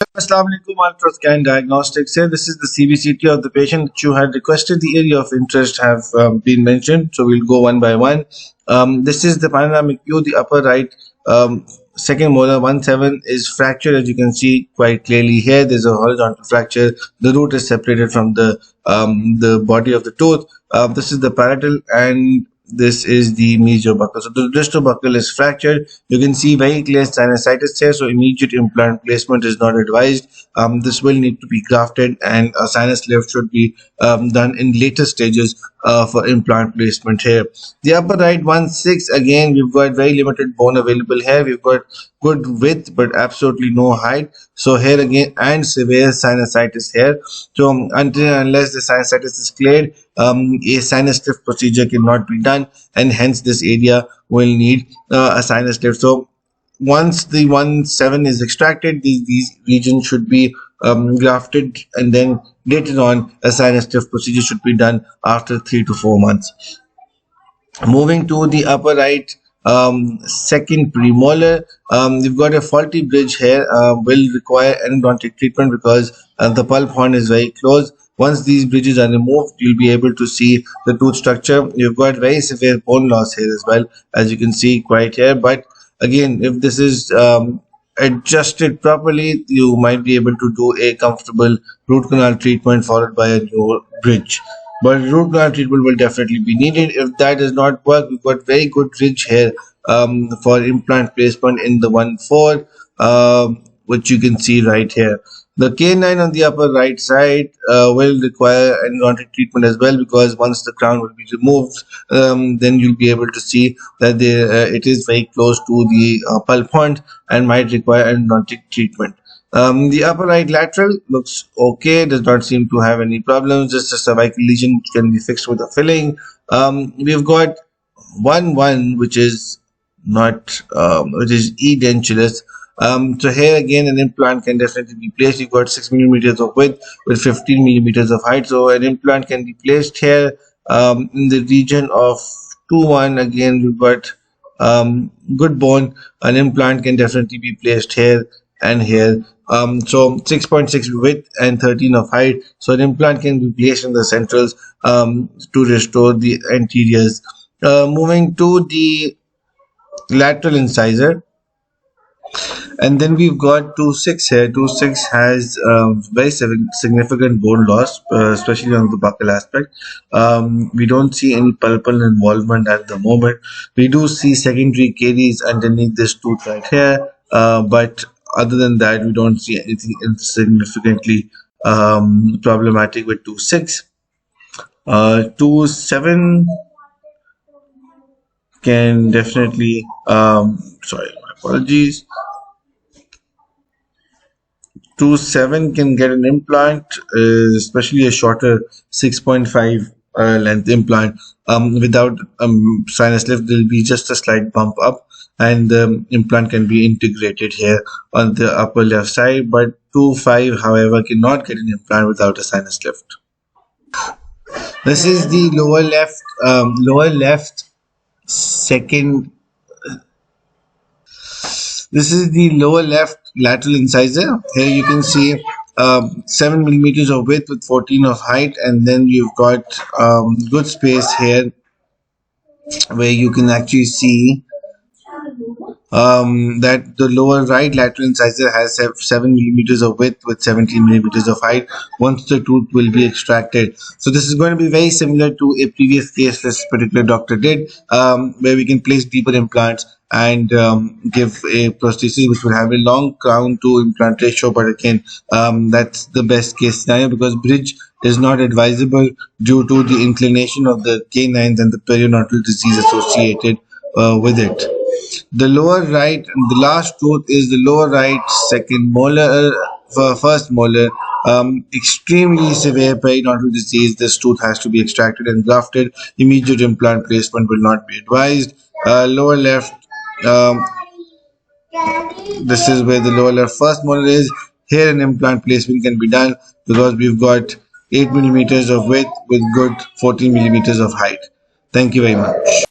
Assalamu alaikum, ultrascan diagnostics here. This is the CBCT of the patient that you had requested. The area of interest have been mentioned, so we'll go one by one. This is the panoramic view. The upper right second molar 1/7 is fractured, as you can see quite clearly here. There's a horizontal fracture. The root is separated from the body of the tooth. This is the parietal, and this is the mesiobuccal. So the distal is fractured. You can see very clear sinusitis here, so immediate implant placement is not advised. This will need to be grafted, and a sinus lift should be done in later stages for implant placement here. The upper right 1/6, again, we've got very limited bone available here. We've got good width but absolutely no height. So here again, and severe sinusitis here. So until and unless the sinusitis is cleared, a sinus lift procedure cannot be done, and hence this area will need a sinus lift. So once the 1/7 is extracted, these regions should be grafted, and then later on a sinus lift procedure should be done after 3 to 4 months. Moving to the upper right second premolar, you've got a faulty bridge here. Will require endodontic treatment because the pulp horn is very close. Once these bridges are removed, you'll be able to see the tooth structure. You've got very severe bone loss here as well, as you can see quite here. But again, if this is adjusted properly, you might be able to do a comfortable root canal treatment followed by a new bridge. But root canal treatment will definitely be needed. If that does not work, we've got very good ridge here for implant placement in the 1/4, which you can see right here. The canine on the upper right side will require endodontic treatment as well, because once the crown will be removed, then you'll be able to see that it is very close to the pulp point and might require endodontic treatment. The upper right lateral looks okay, does not seem to have any problems, just a cervical lesion which can be fixed with a filling. We've got one which is not which is edentulous. So here again an implant can definitely be placed. You've got 6 millimeters of width with 15 millimeters of height, so an implant can be placed here in the region of 2-1. Again, we've got good bone. An implant can definitely be placed here and here. So 6.6 width and 13 of height, so an implant can be placed in the centrals to restore the anteriors. Moving to the lateral incisor, and then we've got 2/6 here. 2/6 has very significant bone loss, especially on the buccal aspect. We don't see any pulpal involvement at the moment. We do see secondary caries underneath this tooth right here, but other than that, we don't see anything significantly problematic with 2/6. 2/7 can definitely, sorry, my apologies. 2/7 can get an implant, especially a shorter 6.5 length implant. Without sinus lift, there will be just a slight bump up, and the implant can be integrated here on the upper left side. But 2/5, however, cannot get an implant without a sinus lift. This is the lower left second. This is the lower left lateral incisor. Here you can see 7 millimeters of width with 14 of height, and then you've got good space here where you can actually see that the lower right lateral incisor has 7 millimeters of width with 17 millimeters of height once the tooth will be extracted. So this is going to be very similar to a previous case this particular doctor did, where we can place deeper implants and give a prosthesis which will have a long crown to implant ratio. But again, that's the best case scenario, because bridge is not advisable due to the inclination of the canines and the periodontal disease associated with it. The lower right, the last tooth is the lower right second molar, first molar. Extremely severe periodontal disease. This tooth has to be extracted and grafted. Immediate implant placement will not be advised. Lower left, this is where the lower left first molar is. Here an implant placement can be done because we've got 8 millimeters of width with good 14 millimeters of height. Thank you very much.